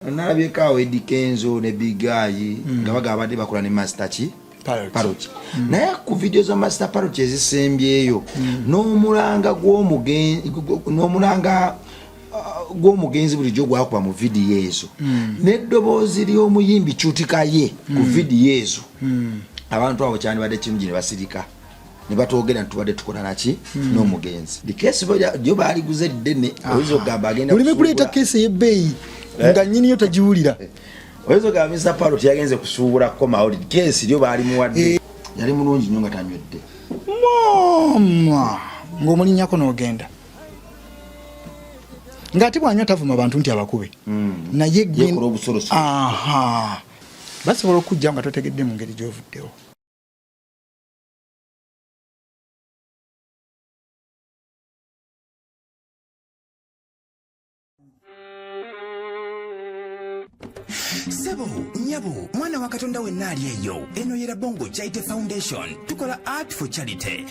nalabyeeko Eddie Kenzo ne Big Guy nga bagabadde bakola ne Master Parrot. Naye ku video za Master Parrot ezisembyeyo n'omulanga gw'omugenzi bulijjo gwakuba mu video ezo n'eddoboozi ly'omuyimbi Kyutikaye ku video ezo abantu abo kyandibadde kirungi ne basirika ne batwogera ntubadde tukola naki n'omugenzi dikesi byo baaliguze ddene oyinza okugamba agenda olime kuleeta kesi ey'ebbeeyi nga nnyini yo tagiwulira oyinza okugamba Mr. Parrot yagenze kusuubulako mawulire kesi lyo baalimuwadde yali mulungi nnyo nga tanywedde mama ng'omulinnyako n'ogenda ng'ate bw'anywa tavuma abantu nti abakube naye basobola okujja nga totegedde mu ngeri gy'ovuddewo. Sebo, nyabo, mwana wa Katonda wenna ali eyo. Eno yera Bongo Charity Foundation. Tukola art for charity.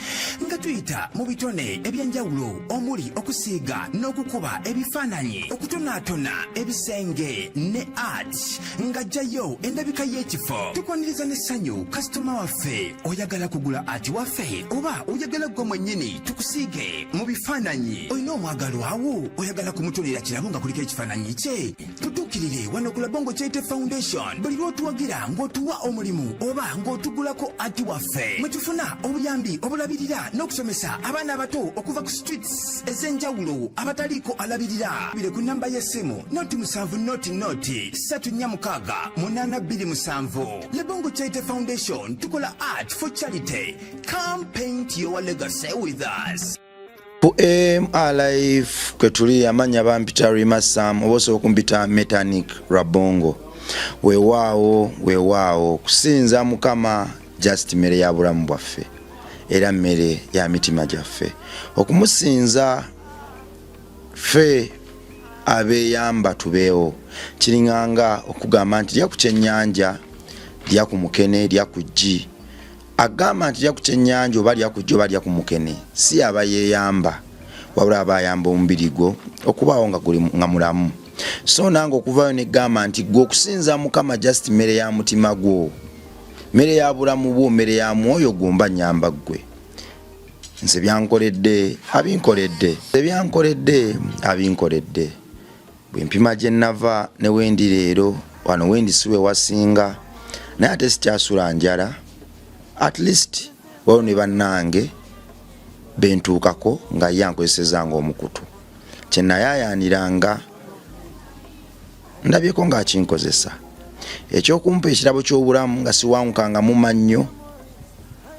Nga tuyita mu bitone ebyenjawulo omuli okusiiga n'okukuba ebifaananyi, okutonaatona ebisenge ne art. Nga jjayo endabika y'ekifo. Tukwaniriza n'essanyu kasitoma waffe oyagala kugula art waffe oba oyagala gwe mwennyini tukusiige mu bifaananyi. Olina omwagalo awo oyagala kumutonera kirabo nga kuliko ekifaananyi kye. Tutuukirire wano ku Bongo Charity Foundation. Buli lw'otuwagira ng'otuwa omulimu oba ng'otugulako ati waffe mwe tufuna obuyambi obulabirira n'okusomesa abaana abato okuva ku streets ez'enjawulo abataliiko alabirira. Bire ku namba y'essimu noti 7 noti 346 827. Le Bongo Charity Foundation tukola art for charity. Come paint your legacy with us. Ku MRLife kwetuli amanya bampita Rima Sam oboso okumpita Mechanic Rabongo weewaawo kusinza Mukama just mere ya bulamu bwaffe era mere ya mitima gyaffe okumusinza fe abeyamba tubeewo kiringanga okugamba nti lya ku kyennyanja lya ku mukene lya ku ggi agamba nti lya ku kyennyanja oba lya ku ggi oba lya ku mukene si abayeyamba wabula abayamba omubiri gwo okubaawo nga guli nga mulamu. So nange okuvaayo ne gamba nti gwe okusinza Mukama just mere ya mutima gwo mere ya bulamu bwo mere ya mwoyo gumba nyamba gwe nze byankoledde abinkoledde bwe mpima gye nava ne wendi leero wano wendi siwe wasinga naye ate sikyasula njala at least wao ne bannange bentuukako nga yankozesezanga omukutu kye nayayaaniranga ndabyeko ng'akinkozesa ekyokumpa ekirabo ky'obulamu nga siwankanga mu mannyo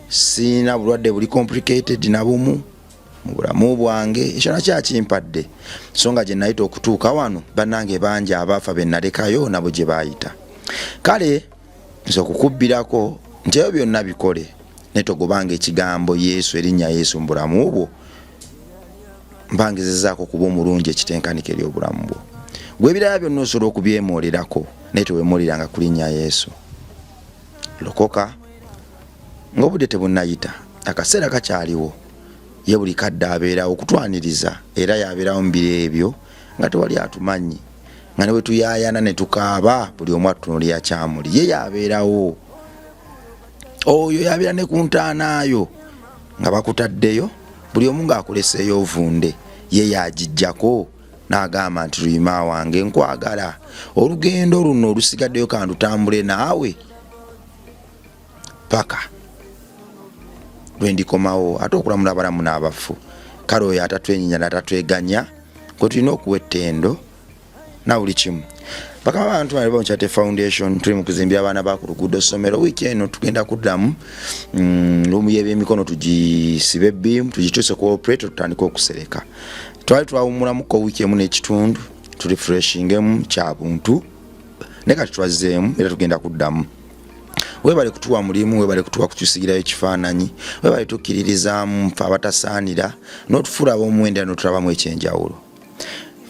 sina bulwadde buli complicated na bumu mu bulamu bwange ekyo nakyo akimpadde so nga gye nayita okutuuka wano bannange bangi abaafa be nalekayo nabo gye baayita kale nze okukubbirako nti ebyo byonna bikole ne togobanga ekigambo Yesu erinnya Yesu mu bulamu bwo mbangezezaako kuba omulungi ekitenkaniko eri obulamu bwo gwe ebirala byonna osobola okubyemoolerako naye teweemooliranga ku linnya Yesu. Lokoka ng'obudde tebunnayita akaseera kakyaliwo ye buli kadde abeerawo okutwaniriza era yabeerawo mu biro ebyo nga tewali atumanyi nga ne bwe tuyaayana ne tukaaba buli omu atunuulira kyamuli ye yabeerawo oyo yabeera ne ku ntaanaayo nga bakutaddeyo buli omu ng'akuleseeyo ovunde ye yagijjako n'agamba nti Rima wange nkwagala olugendo luno olusigaddeyo kandutambule naawe paka lwendikomawo ate okulamula abalamu n'abafu kale oyo atatwenyinya atatweganya kwe tulina okuwa ettendo na buli kimu. Bakama abantu bali Bongo Charity Foundation tuli mu kuzimbira abaana ba ku luguudo ssomero wiiki eno tugenda kuddamu lumu y'ebyemikono tugisibe ebbiimu tugikyuse ku operator tutandika okusereka twali twawumulamuko wiiki emu n'ekitundu tuli freshingemu kya buntu ne kati twazzeemu era tugenda kuddamu. Webale kutuwa mulimu webale kutuwa kutusigirayo ekifaananyi webale tukkiririzaamu mfe abatasaanira n'otufuula ab'omuwendo n'otulabamu ekyenjawulo.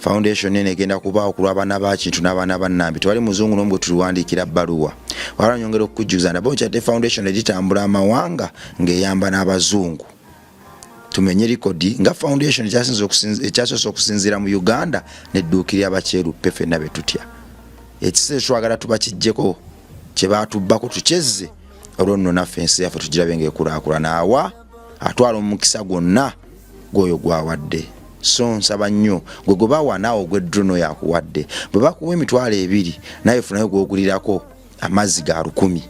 Foundation nene egenda kubaawo ku lw'abaana ba Kintu n'abaana ba Nnambi tewali muzungu n'omu bwe tuliwandiikira bbaluwa wala nyongera okukujjuza na Bongo Charity Foundation eritambula amawanga ng'eyamba n'abazungu tumenye likodi nga foundation ekyasoose okusinziira mu Uganda n'edduukirira abakyeruppe ffenna be tutya ekise twagala tubakijjeko kye batubbako tukyezze olwo nno naffe ensi yaffe tugirabe ng'ekulaakulana awa atwala omukisa gwonna gw'oyo gwawadde. So nsaba nnyo gwe bawa naawe ogw'eddrono yakuwadde bwe bakuwa emitwalo 2 naye funayo gw'ogulirako amazzi ga 1000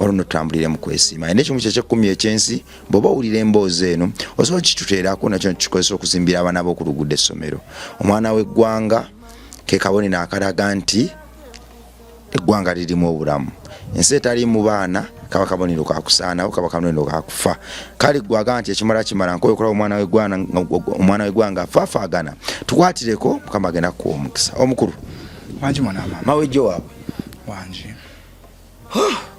olwo nno tutambulire mu kwesiima. N'ekimu ky'ekyekumi ekyensi bw'oba owulira emboozi eno osobola kituteerako nakyo kikozesa okuzimbira abaana b'okulugudde essomero. Omwana w'eggwanga ke kabonero akalaga nti eggwanga lirimu obulamu. Ensi etali mu baana kaba kabonero kakusaanawo kaba kabonero kakufa. Kale gwaga nti ekimala kimala nkoyo kola omwana w'eggwanga afaafaagana tukwatireko Mukama agenda kuwa omukisa. Omukulu wanji mwana mama mawejjo waabwe wanji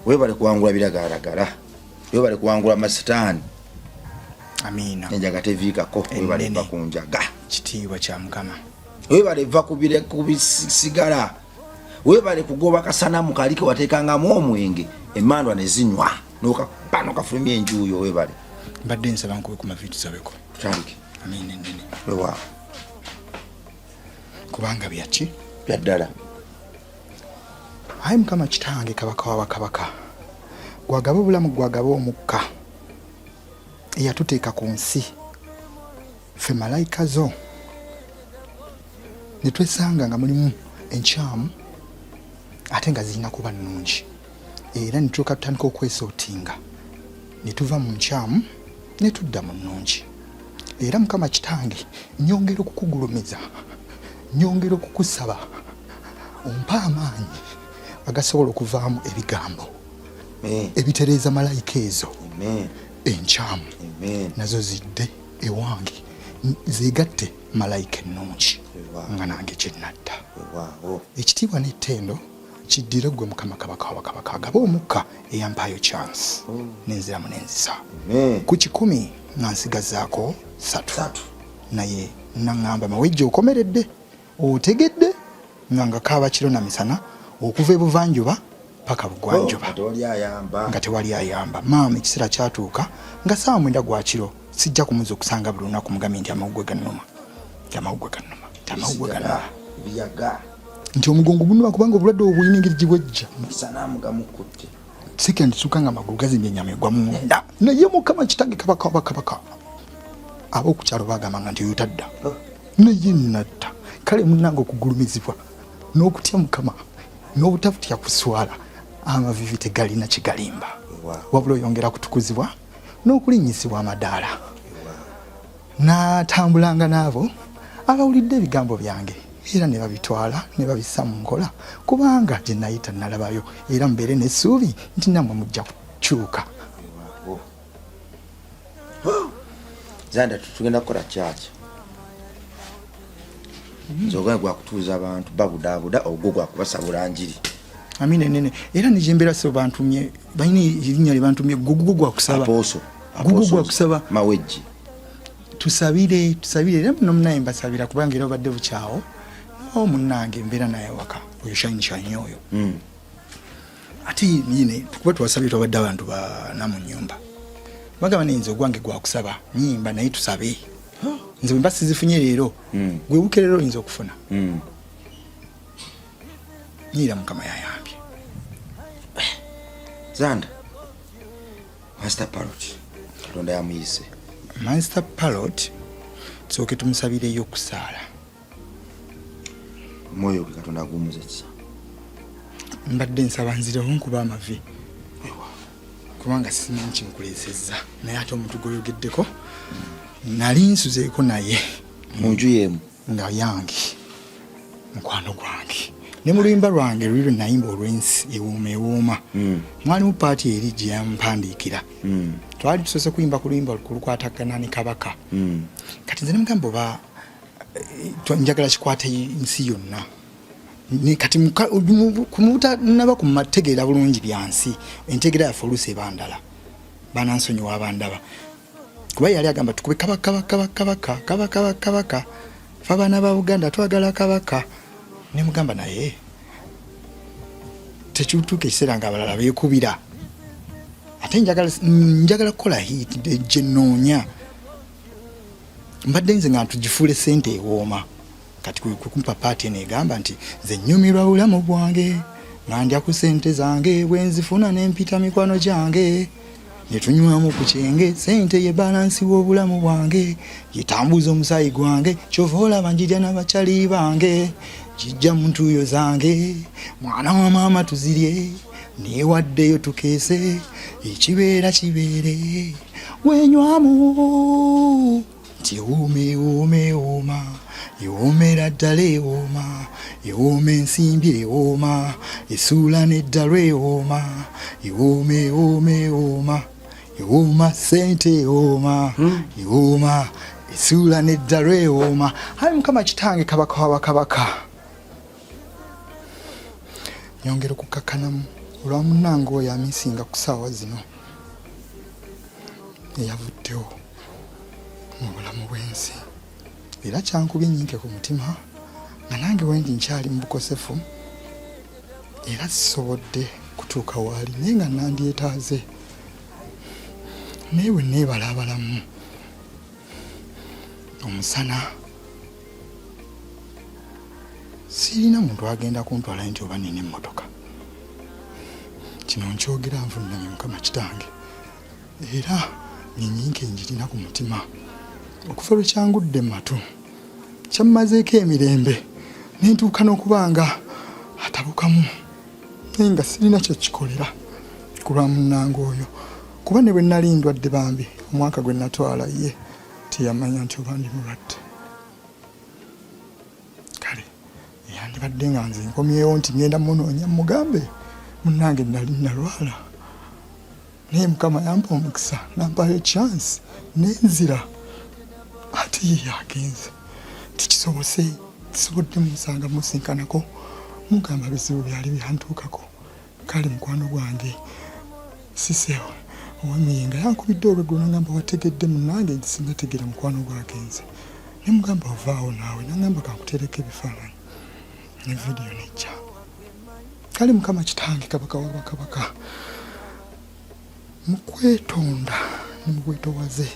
webale kuwangula biragalalagala webale kuwangula masitaani. Amina. Enjaga teviikako webale va ku njaga kitiibwa kya Mukama. Webale va ku bisigala webale kugoba kasanamu kali ke wateekangamu omwenge emmandwa ne zinywa n'okapano kafulumya enjuuyo. Webale mbadde nsaba nkube ku maviitu sabeko tutandike. amina ennene Wewa kubanga byaki byaddala. ayi Mukama kitange kabaka wa bakabaka gwagaba obulamu gwagaba omukka eyatuteeka ku nsi ffe malayika zo ne twesanga nga mulimu enkyamu ate nga zirina kuba nnungi era ne tulyoka tutandika okwesootinga ne tuva mu nkyamu ne tudda mu nnungi. Era Mukama kitange nyongera okukugulumiza nyongera okukusaba ompa amaanyi agasobola okuvaamu ebigambo ebitereeza malayika ezo enkyamu nazo zidde ewange zeegatte malayika ennungi nga nange kyennadda. Ekitiibwa n'ettendo kiddire gwe Mukama kabaka wa bakabaka agaba omukka eyampaayo chance nenziramu nenzisa ku 10 nga nsigazaako 3 naye naŋŋamba mawejjo okomeredde otegedde nga kaaba kiro na misana okuva ebuvanjuba paka bugwanjuba nga tewali ayamba. Maama ekiseera kyatuuka nga saawa 9 gwa kiro sijja kumuza okusanga buli lunaku mugambye nti amawuggwe gannuma nti omugongo gunuma kubanga obulwadde obwo bulina engeri gibwejja sikendituuka nga amagulu gazimbye ennyama egwa munda. Naye Mukama kitange kabaka bakabaka ab'okukyalo baagambanga nti oyotadda naye nadda. Kale munnange okugulumizibwa n'okutya Mukama n'obutabutya kuswala amavivi tegalina kigalimba wabula oyongera kutukuzibwa n'okulinnyisibwa amadaala. N'atambulanga n'abo abawulidde ebigambo byange era ne babitwala ne babissa mu nkola kubanga gye nayita nalabayo era mbeere n'essuubi nti nammwe mujja kukyuka. Zanda tugenda kukola kyaki nzogana gwakutuuza abantu babudaabuda ogwo gwakubasabula njiri. Amina ennene era nijembera so bantumye balina erinnya lye bantumye gugu gwakusaba gugu gwakusaba mawejji tusabire era muno munaye mbasabira kubanga era obadde bukyawo omunnange mbeera naye waka oyo shanyishanye oyo ate nyine tukuba twasabye twabadde abantu bana mu nnyumba bagamba nayinza ogwange gwakusaba nyimba naye tusabe nze bwe mba sizifunye leero gwe buke leero oyinza okufuna nyira Mukama yayambye. Zanda Master Parrot Katonda yamuyise. Master Parrot tusooke tumusabireyo okusaala mwoyo gwe Katonda agumuze kisa. Mbadde nsaba nzireho nkuba amavi kubanga simanyi kinkuleesezza naye ate omuntu gweyogeddeko nali nsuzeeko naye mu nju yeemu nga yange mukwano gwange ne mu luyimba lwange luli lwe nayimba olw'ensi ewuuma mwalimu paati eri gye yampandiikira twali tusoose kuyimba ku luyimba lukwatagana ne kabaka kati nze ne mugamba oba njagala kikwata ensi yonna kati kumutanaba ku mategeera bulungi byansi entegeera yaffe oluusi ebandala banansonyiwa abandaba kuba yali agamba tukube kabaka fe abaana ba Buganda twagala kabaka ne mugamba naye tekituuka ekiseera nga abalala beekubira ate njagala kukola hiti gye nnoonya mbadde nze nga ntugifuule ssente ewooma kati kumpa paati negamba nti nze nnyumirwa bulamu bwange nga ndya ku ssente zange bwe nzifuna ne mpita mikwano gyange ne tunywamu ku kyenge ssente ye balansi w'obulamu bwange yetambuza omusaayi gwange kyova olaba njirya n'abakyali bange kijja mu ntuuyo zange mwana wa maama tuzirye newaddeyo tukeese ekibeera kibeere wenywamu nti wuuma ewuumera ddala ewuuma ensimbi ewuuma esuula n'eddala ewuuma ssente ewuuma esuula n'eddala ewuuma ayi mukama kitange kabaka w'abakabaka nyongera okukakkanamu olwa munnange oyo amisinga ku ssaawa zino eyavuddewo mu bulamu bw'ensi era kyankubye nnyinke ku mutima nga nange wendi nkyali mu bukosefu era sisobodde kutuuka waali naye nga nandyetaaze naye bwe neebalaabalamu omusana sirina muntu agenda kuntwala nti oba nina emmotoka kino nkyogera nvunnamye mukama kitange era nyinyinke njirina ku mutima okufa lwe kyangudde mu matu kyammazeeko emirembe nentuuka n'okuba nga atabukamu naye nga sirina kyekikolera ku lwa munnange oyo kuba ne bwe nali ndwadde bambi omwaka gwe natwala ye teyamanya nti oba ndi mulwadde kale yandibadde nga nze nkomyewo nti ngenda munoonya mugambe munnange nali nalwala naye mukama yampa omukisa nampayo chance nenzira ate ye yagenze tikisobose tisobodde musanga musinkanako mugamba bizibu byali byantuukako kale mukwano gwange sisewo owamuyinga yankubidde olweggulo nagamba wategedde munnange nti sinnategeera mukwano gwagenze ne mugamba ovaawo naawe nagamba kankutereka ebifaananyi ne vidiyo nejja kale mukama kitange kabaka w'abakabaka mukwetonda ne mukwetowaze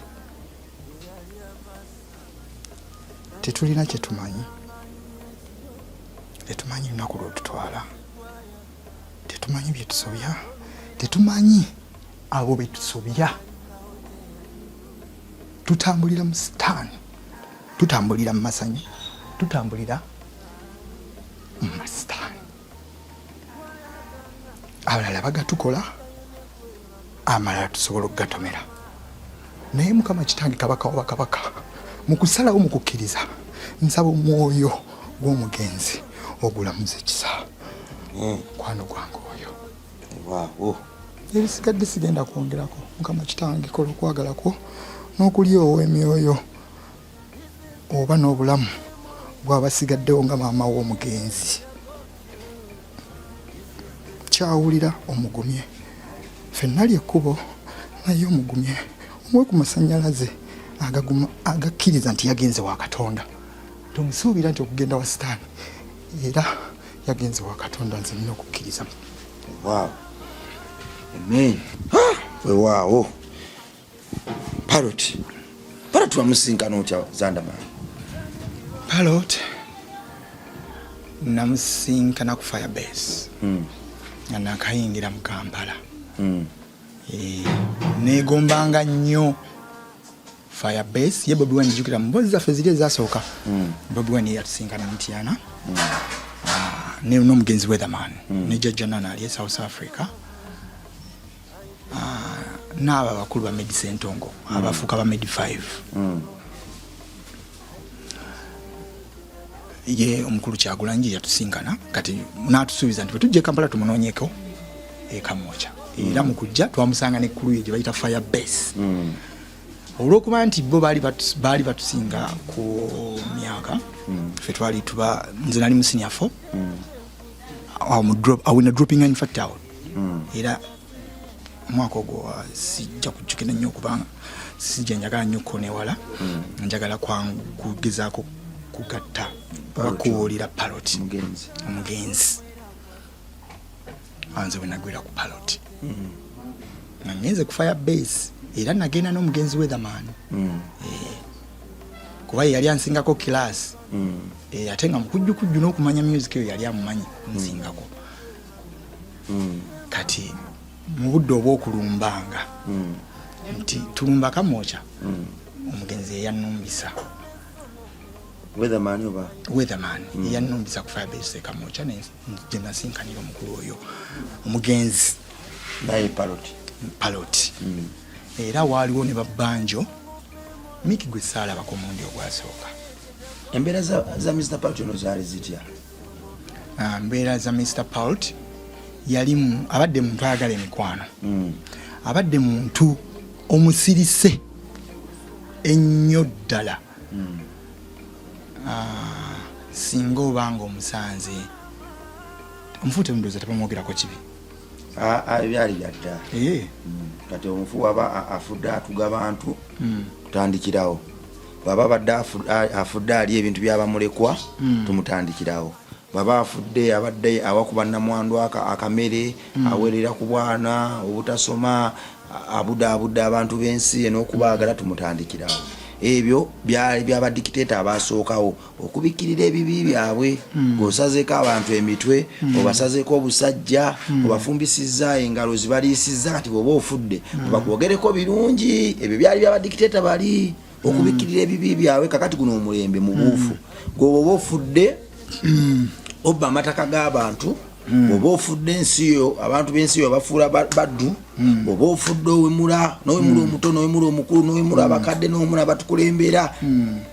tetulina kyetumanyi tetumanyi lunaku lwetutwala tetumanyi byetusobya tetumanyi abo betusobya tutambulira mu sitaani tutambulira mu masanyu tutambulira mu masitaani abalala bagatukola amalala tusobola okugatomera naye mukama kitange kabaka w'abakabaka mu kusalawo mu kukkiriza nsaba omwoyo gw'omugenzi ogulamuza ekisa mukwano gwange oyo waawo ebisigadde sigenda kwongerako mukama kitange kola okwagalako n'okulyowa emyoyo oba n'obulamu bw'abasigaddewo nga maama w'omugenzi kyawulira omugumye ffenna lyekkubo naye omugumye omwe ku masannyalaze agakkiriza nti yagenze wa Katonda tomusuubira nti okugenda wa sitaani era yagenze wa Katonda nze nina okukkiriza wow amen weewaawo Parrot wamusinkana otya Zandaman Parrot namusinkana ku Firebase nga nakayingira mu Kampala negombanga nnyo Firebase ye Bobi Wine njukira mbozi zaffe ziri ezasooka Bobi Wine yatusinkana Mityana ne n'omugenzi Weatherman ne Jajja Nana ali South Africa n'aba bakulu ba Medicine Ntongo abafuuka ba Med 5 ye omukulu Kyagulanyi yatusinkana kati n'atusuubiza nti bwe tujja Kampala tumunoonyeko ekamocha era mu kujja twamusanga n'ekkulu ye gye bayita Firebase olw'okuba nti bo baali batusinga ku myaka ffe twali tuba nze nali mu senior 4 awina dropping in fact out era omwaka ogwo sijja kujjukira nnyo okubanga sijja njagala nnyo kukonewala njagala kugezaako kugatta bakuwulira Parrot omugenzi anze bwe nagwira ku Parrot nagenze ku Firebase era nagenda n'omugenzi Weatherman kuba yali ansingako class ate nga mukujjukujju n'okumanya music eyo yali amumanyi nsingako kati mu budde obw'okulumbanga nti tulumba kamooca omugenzi eyannumbisa weatherman eyannumbisa ku Firebase kamooca gye nasinkanira omukulu oyo omugenzi naye Palot era waaliwo ne babbanjo Miki gwe saalabako omundi ogwasooka. Embeera za Mr. Palt ono zaali zitya? Mbeera za Mr. Palt yalimu abadde muntu ayagala emikwano. Abadde muntu omusirise ennyo ddala. Singa obanga omusanze omufuute mundoza tapamwogerako kibi. Byali byadda. Kati omufu waba afudde atuga abantu tutandikirawo. Baba badde afudde ali ebintu byabamulekwa tumutandikirawo. Baba afudde abadde awakuba namwandu akamere awerera ku bwana obutasoma abudde abantu b'ensi n'okubaagala tumutandikirawo. Ebyo byali byabadikiteta abasookawo okubikirira ebibi byabwe ng'osazeeko abantu emitwe obasazeeko obusajja obafumbisizza engalo zibaliisizza kati bw'oba ofudde bakwogereko birungi. Ebyo byali byabadikiteta bali okubikirira ebibi byabwe. Kakati guno omulembe mu buufu ng'oba ofudde obba amataka g'abantu oba ofudde ensi yo abantu b'ensi yo bafuula baddu oba ofudde owemula n'owemula omuto n'owemula omukulu n'owemula abakadde n'owemula batukulembera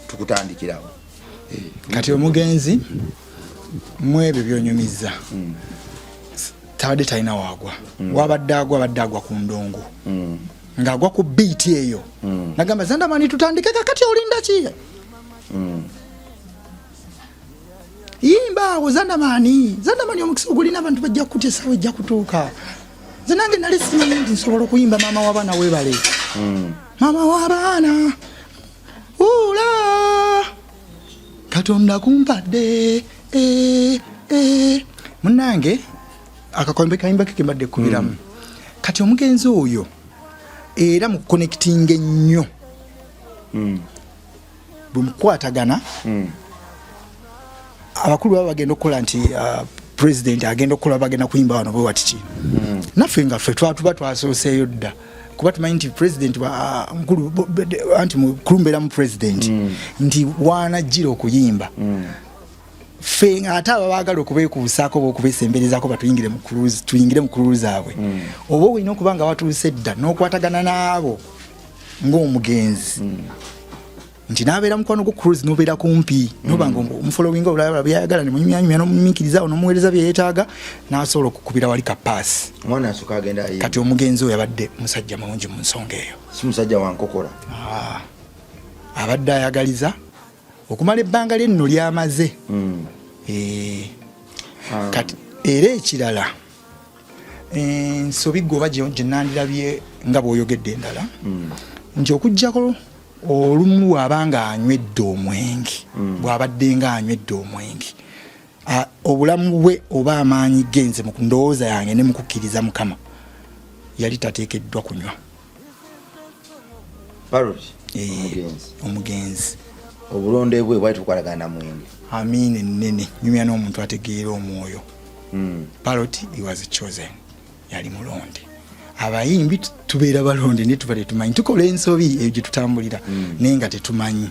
tukutandikirawo. Kati omugenzi mwebyo byonyumizza tabadde talina waagwa wabadde agwa ku ndongo ng'agwa ku biiti eyo nagamba Zandamani tutandike kakati olinda ki yimba awo Zandamani omukisa ogulina abantu bajja kutya esawa ejja kutuuka. Nze nange nali simanyi nti nsobola okuyimba maama w'abaana weebale maama w'abaana ula Katonda kumpadde munnange akakombe kayimba ke mbadde kubiramu. Kati omugenzi oyo era mu connecting ennyo bumukwatagana abakulu baba bagenda okukola nti president agenda okukola bagenda kuyimba wano bwe watiki naffe nga ffe twatuba twasooseeyo dda kuba tumanyi nti president mukulu anti mukulumbera mu president nti wanajjira okuyimba ffe ate aba baagala okubeekuusaako oba okubeesemberezaako batuyingire mu cruise abwe oba olina okuba nga watuuse dda n'okwatagana n'abo ng'omugenzi nti nabeera mukwano gwo cruise nobeera kumpi nobanga omufollowinga olaba byayagala ne munyumyanyumya n'omumikiriza n'omuweereza bye yeetaaga n'asobola okukubira wali kapaasi. Omwana asooka agenda ayimba. Kati omugenzi oyo abadde musajja mulungi mu nsonga eyo. Si musajja wa nkokola. Abadde ayagaliza okumala ebbanga lyenno lyamaze. Kati era ekirala ensobi goba gye nandirabye nga bw'oyogedde endala nti okuggyako olumu bw'abanga anywedde omwenge bw'abadde nga anywedde omwenge obulamu bwe oba amaanyi genze mu ndowooza yange ne mu kukkiriza Mukama yali tateekeddwa kunywa. Omugenzi obulonde bwe bwali tukwalagana mwenge. Amiina ennene nyumya n'omuntu ategeera omwoyo. Parrot he was chosen yali mulonde. Abayimbi tubeera balonde ne tubale tumanyi tukola ensobi eyo gye tutambulira naye nga tetumanyi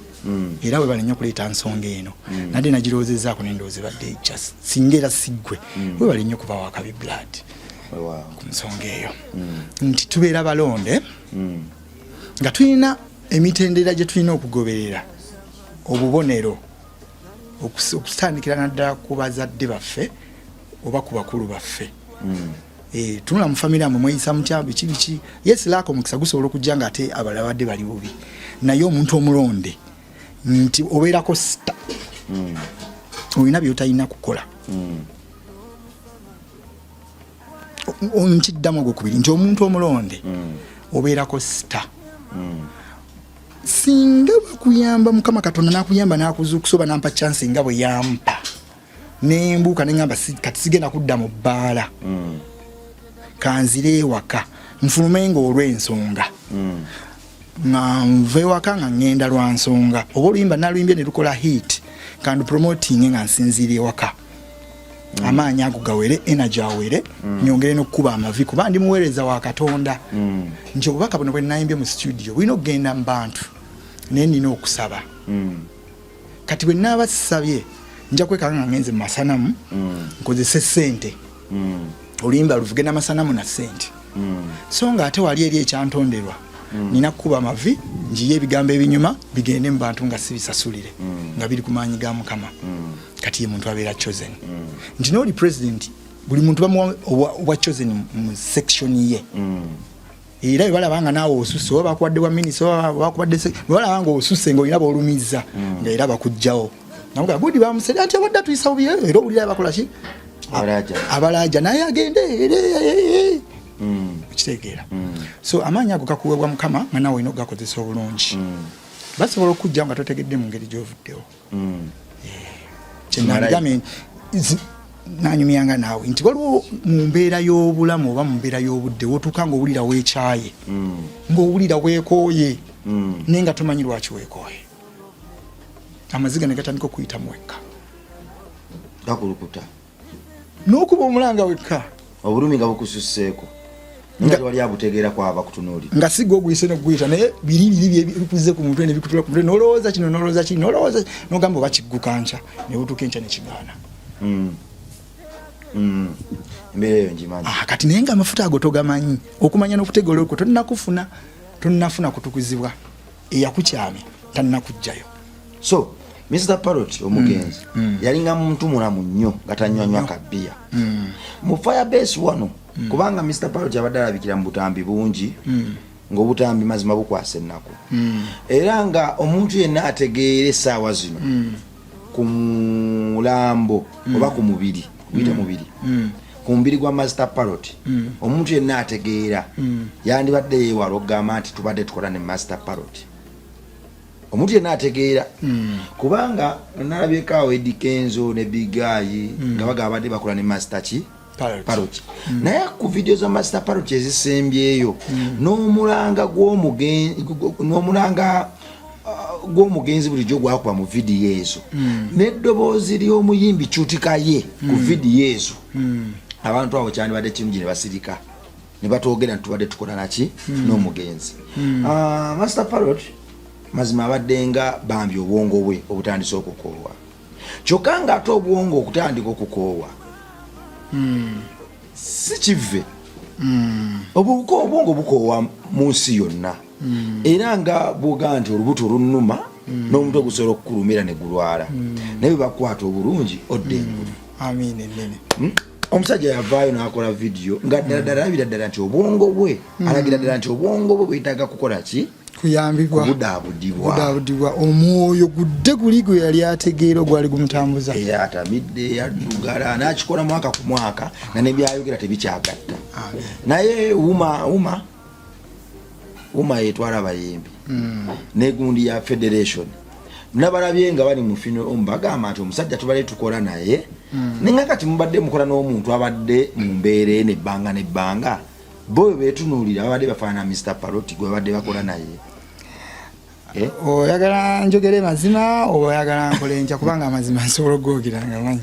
era bwe balenya okuleeta nsonga eno nadde nagirowoozezzaako n'endowooza badde ejja singa era siggwe bwe balenya okuba wakabi blood ku nsonga eyo nti tubeera balonde nga tulina emitendera gye tulina okugoberera obubonero okutandikira naddala ku bazadde baffe oba ku bakulu baffe. Tunula mu family amwe mweyisa mutya biki yes laako mukisa gusobola okujja nga ate abalabadde bali bubi naye omuntu omulonde nti obeerako sta olina by'otalina kukola nkiddamu ogwokubiri nti omuntu omulonde obeerako sta singa bakuyamba Mukama Katonda n'akuyamba n'akuzuukusa oba nampa chance nga bwe yampa nembuuka neŋŋamba kati sigenda kudda mu bbaala kanzire ewaka nfulumenga olw'ensonga nga nve waka nga ngenda lwa nsonga oba oluyimba naluyimbye ne lukola hit kandi promoting nga nsinziire waka amaanyi ago gawere energy awere nyongere n'okkuba amavi kuba ndi muweereza wa Katonda nti obubaka buno bwe nayimbye mu studio bulina okugenda mu bantu naye nina okusaba kati bwe naabasabye nja kwekanga nga ngenze mu masanamu nkozese ssente oluyimba luvuge n'amasanamu na ssente so nga ate wali eri ekyantonderwa nina kuba mavi njiye ebigambo ebinyuma bigende mu bantu nga sibisasulire nga biri ku maanyi ga Mukama kati ye muntu abeera chosen nti n'oli president buli muntu wa chosen mu section ye era ebalabanga naawe osusse oba bakuwadde wa minisi oba bakuwadde ebalabanga osusse ng'olina boolumiza nga era bakugjawo namuga budi bamusere ati abadde atuyisa bubi era owulira bakola ki abalaja naye agende kitegeera so amaanyi ago gakuweebwa Mukama nga naawe olina okugakozesa obulungi basobola okujja nga totegedde mu ngeri gy'ovuddewo kyenandigamye nanyumyanga naawe nti waliwo mu mbeera y'obulamu oba mu mbeera y'obudde wotuuka ng'owulira weekyaye ng'owulira weekooye naye nga tomanyi lwaki weekooye amaziga ne gatandika okuyitamu wekka gakulukuta n'okuba omulanga wekka obulumi nga bukususseeko nga wali abutegeera kwaba kutunuulira nga si gwe oguyise n'okuguyita naye biri bikuze ku mutwe ne bikutula ku mutwe n'olowooza kino n'olowooza kino n'olowooza n'ogamba oba kigguka nkya ne butuuka enkya ne kigaana embeera eyo ngimanyi kati naye nga amafuta ago togamanyi okumanya n'okutegeera okwo tonnafuna kutukuzibwa eyakukyamye tannakugjayo so Mr. Parrot omugenzi yalinga muntu mulamu nnyo nga tanywanywa kabbiya mu Firebase wano kubanga Mr. Parrot yabadde alabikira mu butambi bungi ng'obutambi mazima bukwasa ennaku era nga omuntu yenna ategeera essaawa zino ku mulambo oba ku mubiri guyita mubiri ku mubiri gwa Mr. Parrot omuntu yenna ategeera yandibadde yeewala okugamba nti tubadde tukola ne Mr. Parrot omuntu yenna ategeera kubanga nalabyeko awo Eddie Kenzo ne Bigayi nga bagabadde bakola ne Master Parrot naye ku video za Master Parrot ezisembyeyo n'omulanga gw'omugenzi bulijjo gwakuba mu vidiyo ezo n'eddoboozi ly'omuyimbi Cuutika ye ku vidiyo ezo abantu abo kyandibadde kirungi ne basirika ne batwogera nti tubadde tukola naki n'omugenzi Master Parrot mazima abadde nga bambi obwongo bwe obutandise okukoowa kyokka nga ate obwongo okutandika okukoowa si kive obwongo bukoowa mu nsi yonna era nga buga nti olubuto lunnuma n'omutwe gusobola okukulumira ne gulwala naye bakwata obulungi odde engulu omusajja yavaayo n'akola vidiyo nga ddala alabira ddala nti obwongo bwe alagira ddala nti obwongo bwe bwetaaga kukola ki kuyambibwa budaabudibwa omwoyo gudde guli gwe yali ategeera ogwali gumutambuza atamidde yaddugala n'akikola mwaka ku mwaka nga nebyayogera tebikyagatta naye uma yetwala abayimbi negundi ya federation nabalabye nga bali mu fino bagamba nti omusajja tubale tukola naye nenga kati mubadde mukola n'omuntu abadde mu mbeera nebbanga bo betunuulira babadde bafaana Mr. Parrot gwe babadde bakola naye oyagala njogere mazima oba oyagala nkole nkya kubanga amazima nsobola ogogera nga manyi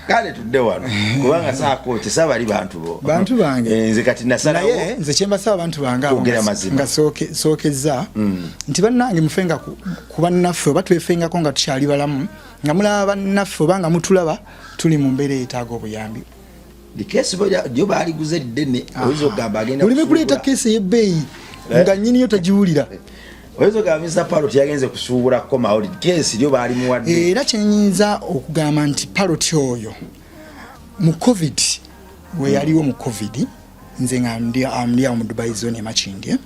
kale tudde wano kubanga saakoote sabali bantu bange nze kati nasalawo naye nze kyembasaba abantu bange nga sookeza nti bannange mufenga ku bannaffe oba twefengako nga tukyali balamu nga mulaba bannaffe oba nga mutulaba tuli mu mbeera eyetaaga obuyambi likesi byo baliguze ddene oyinza okugamba agenda olime kuleeta keesi ey'ebbeeyi nga nnyiniyo tagiwulira oyinza okugamba Mr. Parrot yagenze kusuubula komawo keesi lyo baalimuwadde era kyenyinza okugamba nti Parrot oyo mu covid we yaliwo mu covid nze nga ndi awo mu Dubai zone Makindye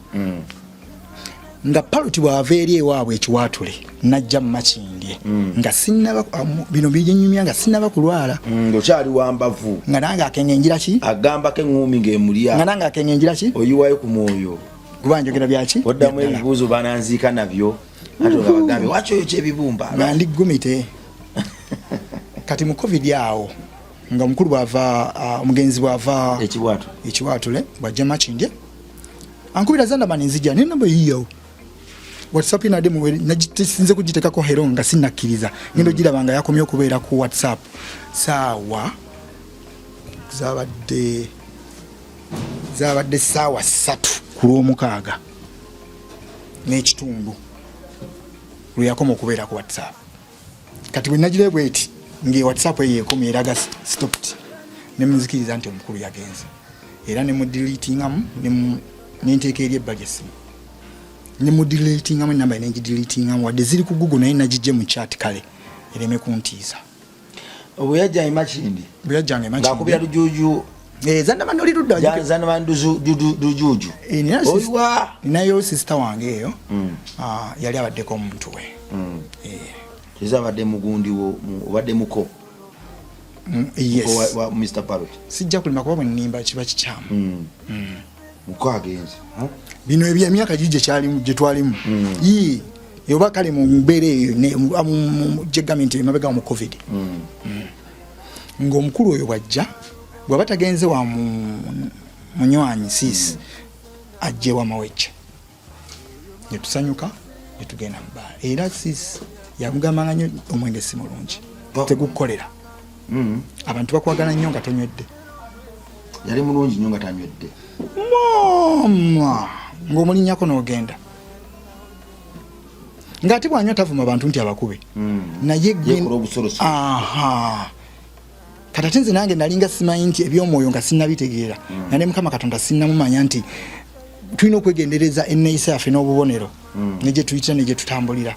nga Parrot bw'ava eri ewaabwe ekiwaatule najja mu Makindye nga sinnaba bino binyumya nga sinnaba kulwala ng'okyali wambavu nga nange akengenjira ki agambako eŋŋumi ng'emulya nga nange akengenjira ki oyiwayo ku mwoyo kuba njogera byaki oddamu ebibuuzo bananziika nabyo ate nga bagambe waki oyo kyebibumba nga ndi gumite kati mu covid awo nga omukulu bw'ava omugenzi bw'ava ekiwaatule bw'ajja Makindye ankubira Zandaman nzija ne namba yiyo WhatsApp ina demo nagisinze kugitekako hero nga sinakkiriza ngendo girabanga yakomye okubeera ku WhatsApp sawa zabadde sawa 3 ku lw'omukaaga n'ekitundu luyakoma okubeera ku WhatsApp kati bwe nagirebwa eti nge WhatsApp yekomye eraga stopped ne muzikiriza nti omukulu yagenze era ne mu deletingamu ne nteeka eri ebbali esimu ne mu deletingamu namba ine ngideletingamu wadde ziri ku Google naye nagijje mu chat kale ereme kuntiisa obuyajja imachindi buyajja imachindi ngakubira lujuju Zandaman oli ludda Zandaman dujuju oiwa nayo sister wange eyo yali abaddeko omuntu we ezabadde mugundiwo obadde muko yes wa Mr. Parrot sijja kulima kuba nimba kiba kikyamu muko agenze bino emyaka gije kyalimu gye twalimu yoba kale mu mbeera eyo gye gavumenti emabega mu COVID ng'omukulu oyo bwajja bw'aba tagenze wa munywanyi siis ajje wa mawejja ne tusanyuka ne tugenda mu bbaala era siis yamugambanga nnyo omwenge si mulungi tegukukolera abantu bakwagala nnyo nga tonywedde yali mulungi nnyo nga tanywedde mama ng'omulinnyako n'ogenda ng'ate bw'anywa tavuma abantu nti abakube naye kati ate nze nange nalinga simanyi nti ebyomwoyo nga sinnabitegeera nane Mukama Katonda sinnamumanya nti tulina okwegendereza enneeyisa yaffe n'obubonero ne gye tuyita ne gye tutambulira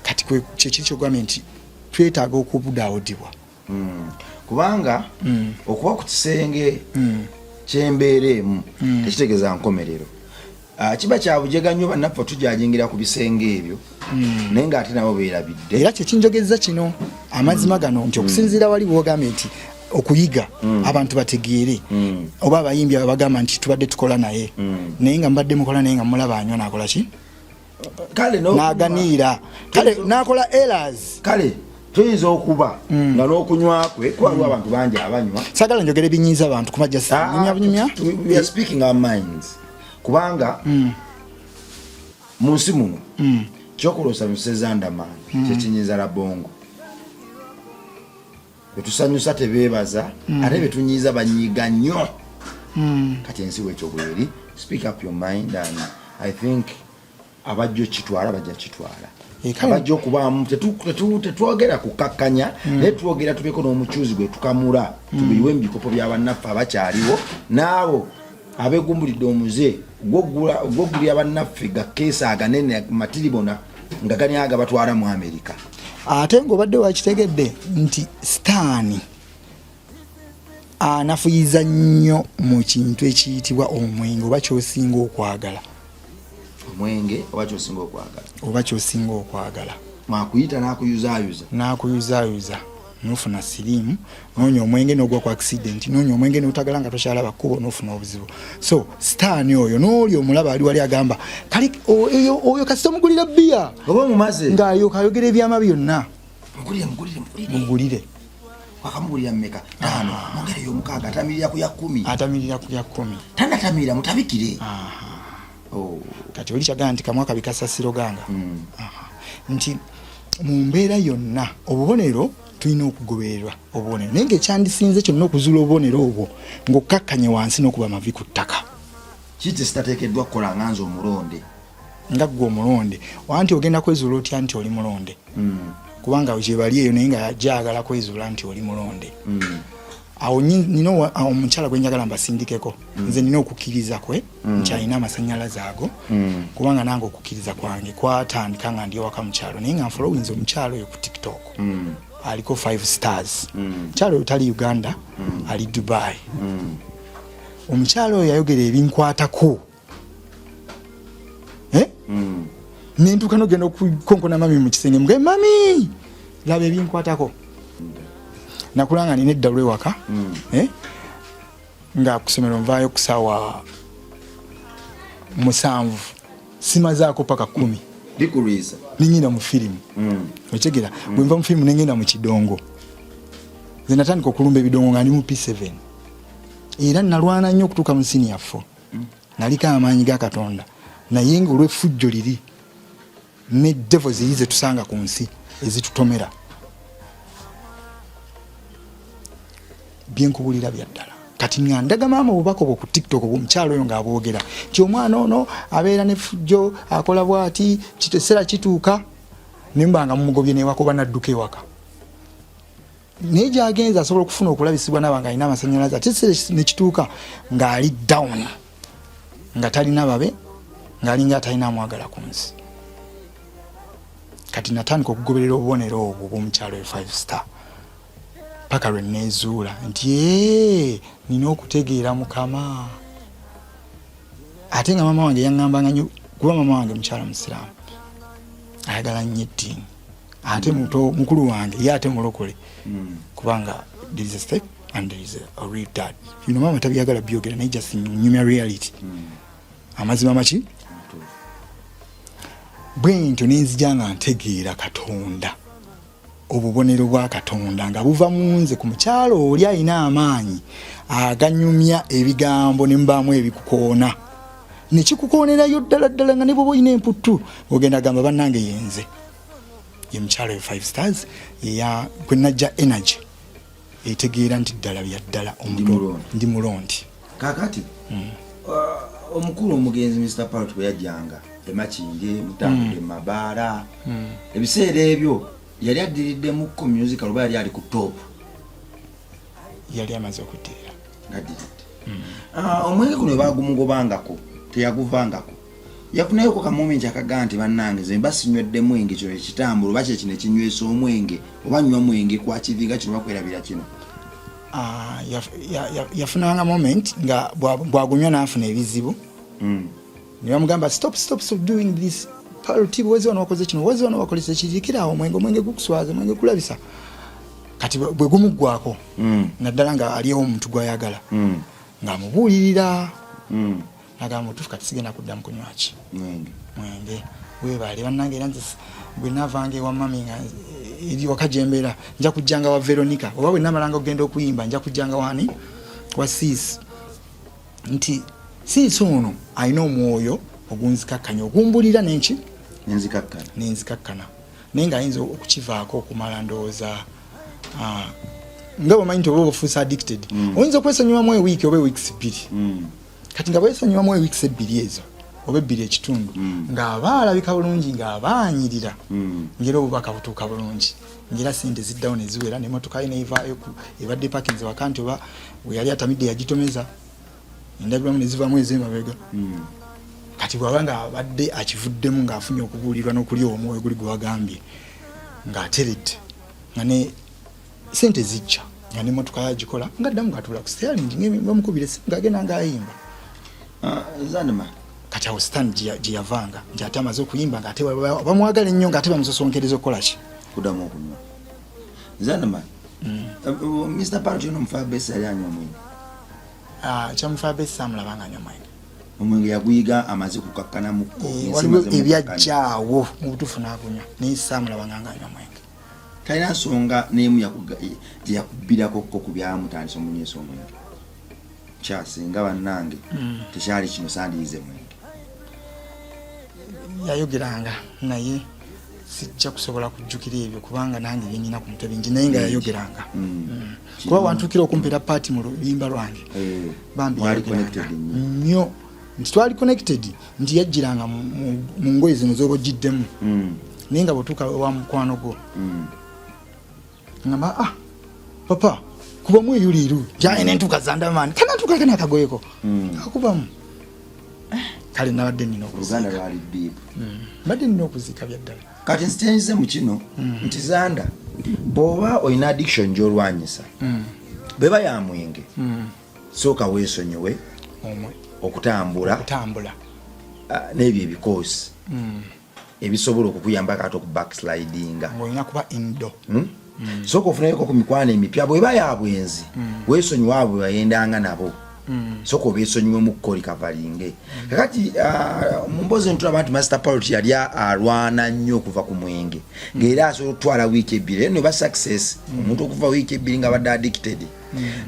kati kyekiri kyogambye nti twetaaga okubudaawodibwa kubanga okuba ku kisenge ky'embeera emu tekitegeeza nkomerero kiba kyabujega nnyo bannaffe tujajingira ku bisenge ebyo naye ng'ate nabo beerabidde era kyekinjogeza kino amazima gano nti okusinziira wali bwogambye nti okuyiga abantu bategeere oba abayimbi abagamba nti tubadde tukola naye naye nga mbadde mukola naye nga mulaba anywa nakola ki kale n'aganiira kale n'akola errors kale tuyinza okuba nga n'okunywa kwe kuba waliwo abantu bangi abanywa sagala njogera ebinyiiza abantu kumajja nyumya we are speaking our minds kubanga mu nsi muno kyokuloosa Mr. Zandaman kyekinyiza la bongo betusanyusa tebeebaza ate betunyiiza banyiiga nnyo kati ensi wekyo bweri speak up your mind and I think abajjo kitwala bajja kitwala abajjo okubaamu tetwogera kukakkanya naye twogera tubeko n'omukyuzi gwe tukamula tubiyiwe mu bikopo by'abannaffe abakyaliwo n'abo abeegumbulidde omuze gwogulya bannaffe gakeesa aganene matiribona nga gani aga batwala mu Amerika ate ng'obadde wakitegedde nti sitaani anafuyiza nnyo mu kintu ekiyitibwa omwenge oba kyosinga okwagala omwenge oba kyosinga okwagala mwakuyita n'akuyuzaayuza nofuna siriimu noonya omwenge n'ogwa ku accident noonya omwenge n'otagala nga tokyalaba kkubo n'ofuna obuzibu so sitaani oyo n'oli omulaba ali wali agamba kale oyo kasita omugulira bbiya oba mumaze ng'ayooka ayogera ebyama byonna mugulire wakamugulira mmeka 5 mongere y'omukaaga atamirira ku ya 10 tanatamirira mutabikire kati oli kyagala nti kamwaka bikasasiro ganga nti mu mbeera yonna obubonero tulina okugobererwa obubonero naye ng'ekyandisinze kyonna okuzuula obubonero obwo ng'okkakkanye wansi n'okuba amavi ku ttaka kiti sitateekeddwa kukola nganza omulonde nga ggwe omulonde wanti ogenda kwezuula otya nti oli mulonde kubanga gyebali eyo naye nga gyagala kwezuula nti oli mulonde awo nina omukyala gwe njagala mbasindikeko nze nina okukkiriza kwe nti alina amasannyalaze ago kubanga nange okukkiriza kwange kwatandika nga ndi ewaka mu kyalo naye nga nfolowinza omukyalo oyo ku TikTok aliko 5 stars omukyalo oyo tali Uganda ali Dubai omukyalo oyo yayogera ebinkwatako nentuuka nogenda okukonkona mami mu kisenge muge mami laba ebinkwatako nakulanga nina edda lwewaka nga kusomero nvaayo ku ssaawa 7 simazaako paka 10 bikuliza ninyina mu firimu okitegera bwe nva mu firimu nengenda mu kidongo nze natandika okulumba ebidongo nga ndi mu P7 era nalwana nnyo okutuuka mu senior 4 naliko amaanyi ga Katonda naye nga olw'effujjo liri ne devils ziri ze tusanga ku nsi ezitutomera byenkubulira bya ddala kati ngandaga maama obubaka obwo ku TikTok omukyalo oyo ng'abwogera nti omwana ono abeera n'effujjo akola bw'ati kitesera kituuka nembanga mumugobye newakoba nadduka ewaka naye gyagenza asobola okufuna okulabisibwa naba nga alina amasannyalaze ate nekituuka ng'ali down nga talina babe ng'alinga atalina amwagala ku nsi kati natandika okugoberera obubonero obwo bw'omukyalo e 5 star paka lwe neezuula nti nina okutegeera Mukama ate nga mama wange yaŋŋambanga nnyo kuba mama wange mukyala musiraamu ayagala nnyo eddiini ate mukulu wange ye ate mulokole kubanga there is a step and there is a real dad mama tabyagala byogera naye just nyumya reality amazima maki bwentyo nenzija nga ntegeera Katonda obubonero bwa Katonda nga buva munze ku mukyalo oli alina amaanyi aganyumya ebigambo ne mbaamu ebikukoona nekikukoonerayo ddala nga ne bwoba olina emputtu ogenda gamba bannange yenze ye mukyalo 5 stars gwe najja energy etegeera nti ddala bya ddala ndi mulondi kakati omukulu omugenzi Mr. Parrot bwe yajjanga emakinde mutambudde mabaala ebiseera ebyo yali addiridde mu musical oba yali ali ku top yali amaze okuddirira addiridde omwenge guno bagumugobangako teyaguvangako yafunayoko ka moment akagaa nti bannange ze basinywedde mwenge kino ekitambulo oba kyekino ekinywesa omwenge oba nywa mwenge kwakivinga kino bakwerabira kino yafunanga moment nga bwagunywa n'afuna ebizibu ne bamugamba stop doing this Parrot bwezi wano wakoze kino wezi wano wakolese kirikira awo omwenge gukuswaza omwenge kulabisa kati bwe gumuggwako naddala nga aliwo omuntu gwayagala ng'amubuulirira nagamba mutuufu kati sigenda kuddamu kunywaki mwenge webaale bannange era nze bwe naavanga ewa mami nga eri waka gyembeera nja kujjanga wa Veronica oba bwe namalanga okugenda okuyimba nja kujjanga wani wa Sis nti Sis ono alina omwoyo ogunzikakkanya ogumbulira nenki nenzikakkana naye ng'ayinza okukivaako okumala ndowooza nga bwemanyi nti oba ofuusa addicted oyinza okwesonyiwamu ewiiki oba ewiikisi 2 kati nga bwesonyiwamu ewiikisi 2 ezo oba 2 ekitundu ng'aba alabika bulungi ng'abaanyirira ngera obubaka butuuka bulungi ngera sente ziddawo ne ziwera n'emmotoka ye neivaayo ebadde pakinze waka nti oba we yali atamidde yagitomeza endabiramu ne zivaamu ez'emabega kati bw'aba nga abadde akivuddemu ng'afunye okubuulirwa n'okuli omwoyo guli gwagambye ng'ateredde nga ne sente zijja nga n'emmotoka yagikola ng'addamu ng'atuula ku steering bamukubira essimu ng'agenda ng'ayimba Zandama kati awo Stan gye yavanga nti ate amaze okuyimba ng'ate bamwagala ennyo ng'ate bamusosonkereza okukola ki kuddamu okunywa Zandama Mr. Parrot yono mufaa besi yali anywa mwenge kyamufaa besi samulaba nga anywa mwenge omwenge yaguyiga amaze kukakkana mukko waliwo ebyajjaawo mu butuufu n'agunywa naye samulaba nga anywa mwenge talina nsonga n'emu gye yakubbirako ku byamutandisa omunywesa omwenge kyasinga bannange tekyali kino sandiyize mwenge yayogeranga naye sijja kusobola kujjukira ebyo kubanga nange byenina ku mutwe bingi naye nga yayogeranga kuba wantuukira okumpeera paati mu luyimba lwange bambi nnyo nti twali connected nti yajjiranga mu ngoye zino z'oba ogiddemu naye nga bwetuuka wa mukwano gwo ngamba papa kubamu eyuliiru jaye nentuuka zandamaani kanatuuka kena akagoyeko akubamu kale nabadde nina Uganda lwali biibu mbadde nina okuziika byaddala kati nzitenyize mu kino nti Zanda bw'oba olina addiction gy'olwanyisa bweba ya mwenge sooka weesonyiwe okutambula n'ebyo ebikoosi ebisobola okukuyambako ate okubackslidinga ng'olina kuba indo sooka ofunayeko ku mikwano emipya bweba ya bwenzi weesonyiwe abo bwe bayendanga nabo sooka obeesonyiwe mu kkoli kavalinge kakati mu mboozi entulaba nti Master Parrot yali alwana nnyo okuva ku mwenge ng'era asobola okutwala wiiki 2 eno eba success omuntu okuva wiiki 2 nga badde addicted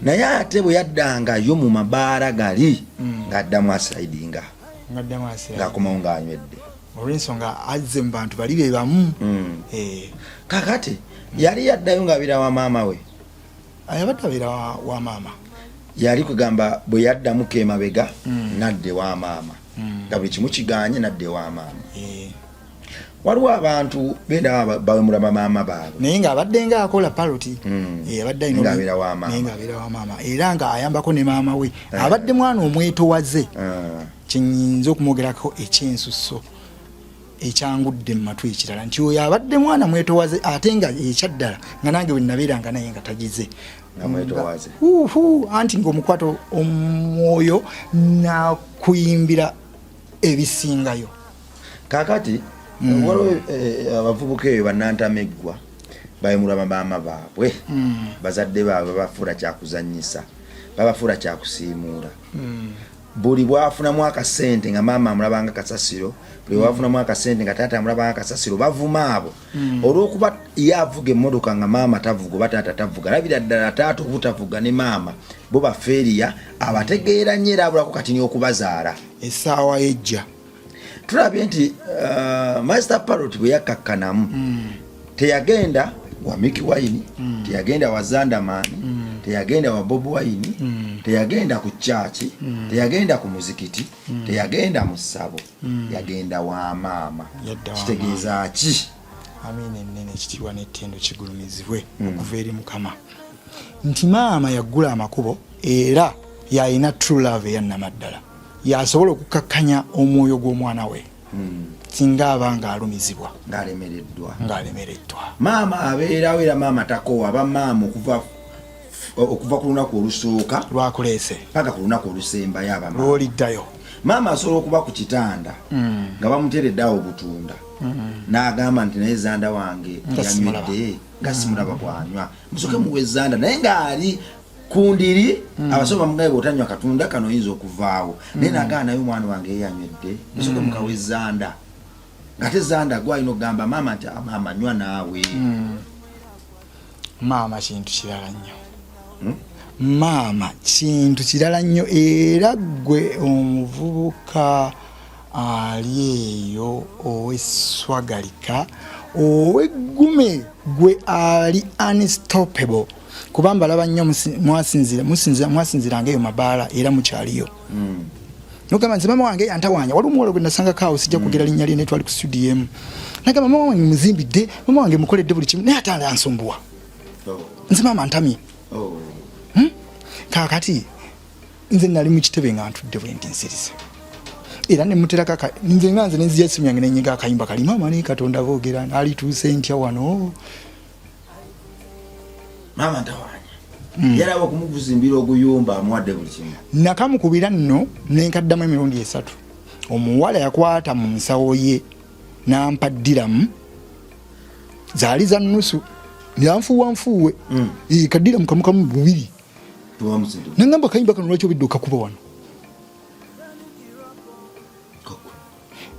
naye ate bwe yaddangayo mu mabaala gali ng'addamu asaidinga ng'akomawo ng'anywedde olw'ensonga azze mu bantu bali be bamu. kakati yali yaddayo ng'abeera wa maama we yabadde abeera wa maama yali kugamba bwe yaddamu kemabega nadde wa maama nga buli kimu kiganye nadde wa maama. Waliwo abantu beera bawemula bamaama baabwe naye ng'abadde ng'akola paloti abadde ng'abeera wa maama era ng'ayambako ne maama we abadde mwana omwetowaze kyenyinza okumwogerako ekyensusso ekyangudde mu matu ekirala nti oyo abadde mwana mwetowaze ate nga ekyaddala nga nange wenabeeranga naye nga tagize anti ng'omukwato omwoyo nakuyimbira ebisingayo. kakati waliwo abavubuka eyo bannantameggwa bayemula bamaama baabwe bazadde baabwe babafuula kyakuzannyisa babafuula kyakusiimuula buli bwafunamu akasente nga maama amulabanga kasasiro buli bwafunamu akasente nga taata amulabanga kasasiro bavuma abo olw'okuba ye avuga emmotoka nga maama tavuga oba taata tavuga labira ddala taata obutavuga ne maama bo bafeeriya abategeera nnyo era abulako kati n'okubazaala essaawa ejja. tulabye nti Master Parrot bwe yakkakkanamu teyagenda wa Mickey Wine teyagenda wa Zandaman teyagenda wa Bob Wine teyagenda ku church teyagenda ku muzikiti teyagenda mu ssabo yagenda wa maama. Kitegeeza ki? Amina ennene ekitiibwa n'ettendo kigulumizibwe okuva eri Mukama nti maama yaggula amakubo era yalina true love eyannamaddala yasobola okukkakkanya omwoyo gw'omwana we singa abanga alumizibwa ng'alemereddwa. Maama abeerawo era maama takoowa aba maama okuva ku lunaku olusooka lwakuleese paka ku lunaku olusembayo aba lw'oliddayo. Maama asobola okuba ku kitanda nga bamuteereddeawo obutunda n'agamba nti naye zanda wange yanywedde nga simulaba bwanywa musooke muwe zanda naye ng'ali kundiri abasoba mugaye botanywa katunda kano yinza okuvaawo naye nagana naye omwana wange yanywedde musooke mukawe zanda ngate zanda gwalina okugamba maama nti maama nywa naawe. Maama kintu kirala nnyo maama kintu kirala nnyo era gwe omuvubuka ali eyo oweswagalika oweggume gwe ali unstoppable kubamba laba nnyo mwasinziranga eyo mabaala era mukyaliyo. Nogamba nti maama wange yantawanya waliwo omuwala gwe nasanga kaawo sijja kugera linnya lye netwali ku studio emu nagamba maama wange muzimbidde maama wange mukoledde buli kimu naye ate ansumbuwa nze maama ntamye. Kaakati nze nali mu kitebe nga ntudde bwe ndi nsirize era ne muteraka nze nga nze nenzija essimu yange nenyiga akayimba kali maama naye Katonda boogera alituuse ntya wano maama ntawanya yalaba okumuguzimbira oguyumba amuwadde buli kimu nakamukubira nno nenkaddamu emirundi 3 omuwala yakwata mu nsawo ye nampaddiramu zaali za nnusu nyanfuuwe kaddiramu kamukamu bubiri nangamba kayimba kano lwaki obidde okakuba wano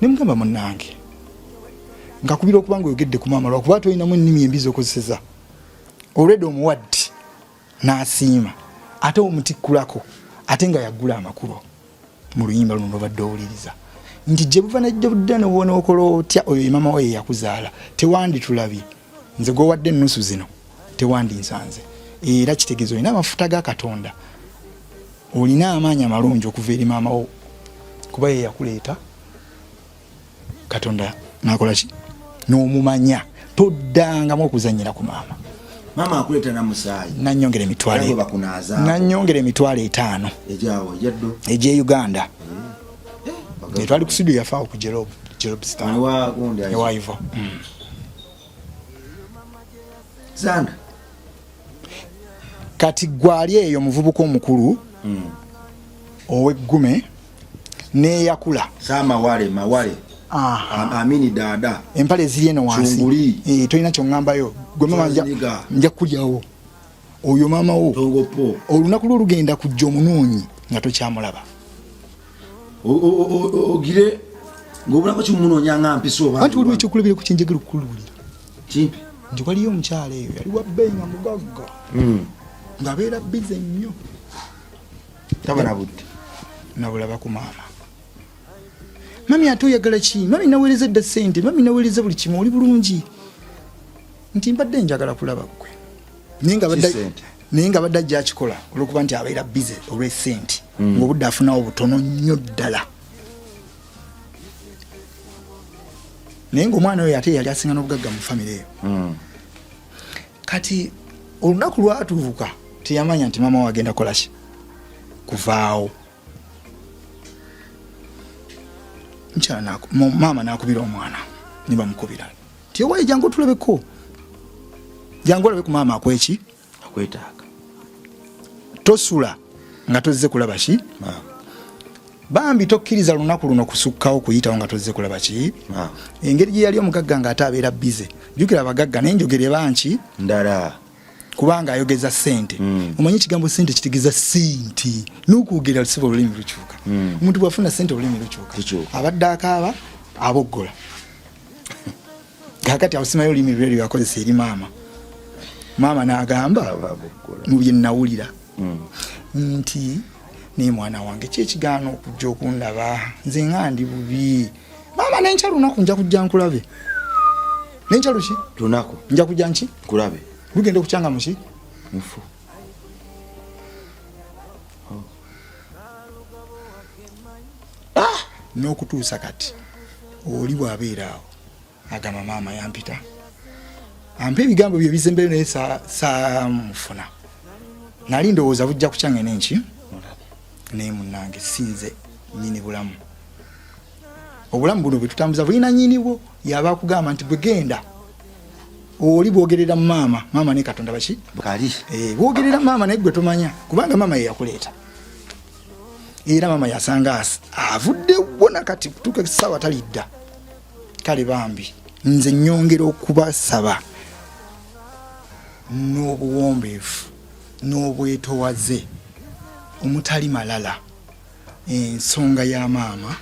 nemugamba munnange nkakubira okuba nga oyogedde ku maama lwakuba tolinamu ennimi embi z'okozeseza olwedde omuwadde n'asiima ate omutikkulako ate nga yaggula amakubo mu luyimba luno lwobadde owuliriza nti gye buva najja budda newona okola otya oyo maama we yakuzaala tewanditulabye nze gwowadde ennusu zino tewandinsanze era kitegeeza olina amafuta ga Katonda olina amaanyi amalungi okuva eri maama wo kuba ye yakuleeta Katonda nakola ki n'omumanya toddangamu okuzannyira ku maama. Maama akuleeta na musaayi nannyongera emitwalo 5 egye Uganda twali ku studio yafaawo ku Jerob Star ewaivo zanda kati gwali eyo muvubuka omukulu oweggume neyakula sama mawale amini dada empale ziri eno wansi tolina kyongambayo gwe mama nja kulyawo oyo maama wo olunaku lw'olugenda kujja omunoonyi nga tokyamulaba ogire ng'obulako kimunoonya nga mpisa oba anti waliwo ekyokulabira ku kyenjagala okukulabulira kimpi nti waliyo omukyala eyo yali wa bbeeyi nga mugagga ngabeera busy nnyo tabana budde nabulaba ku maama mami ate oyagala ki mami naweereza dda ssente mami naweereza buli kimu oli bulungi nti mbadde njagala kulaba ggwe naye nga badde ajja akikola olwokuba nti abeera busy olw'essente ng'obudde afunawo butono nnyo ddala naye ng'omwana oyo ate yali asinga n'obugagga mu famire eyo kati olunaku lwatuuka teyamanya nti maama wagenda kolaki kuvaawo maama nakubira omwana nibamukubira ti owaye jangu tulabeko jangu olabe ku maama akweki akwetaaga tosula nga tozze kulaba ki bambi tokkiriza lunaku luno kusukkawo kuyitawo nga tozze kulaba ki engeri gye yali omugagga nga ate abeera bize jjukira abagagga naye njogere banki ndala kubanga ayogeza ssente omanyi ekigambo ssente kitegeeza ssente n'okwogera lusiba olulimi lukyuka omuntu bwafuna ssente olulimi lukyuka abadde akaaba aboggola kakati awusimayo olulimi lwe lyakozesa eri maama n'agamba mu bye nnawulira nti naye mwana wange kyekigaana okujja okundaba nze nga ndi bubi maama nenkya lunaku nja kujja nkulabe nenkya luki lunaku nja kujja nki kulabe lugenda okukyanga muki mufu n'okutuusa kati oli bw'abeera awo agamba maama yampita ampa ebigambo byo bizembere naye saamufuna nali ndowooza bujja kukyanga nenki naye munnange sinze nyini bulamu obulamu buno bwe tutambuza bulina nyinibwo yaba akugamba nti bwe genda oli bwogerera maama ne katonda baki kali bwogerera maama naye gwe tomanya kubanga maama ye yakuleeta era maama yasanga avuddewo nakati kutuuka essaawa talidda kale bambi nze nnyongera okubasaba n'obuwombeefu n'obwetowaze omutali malala ensonga ya maama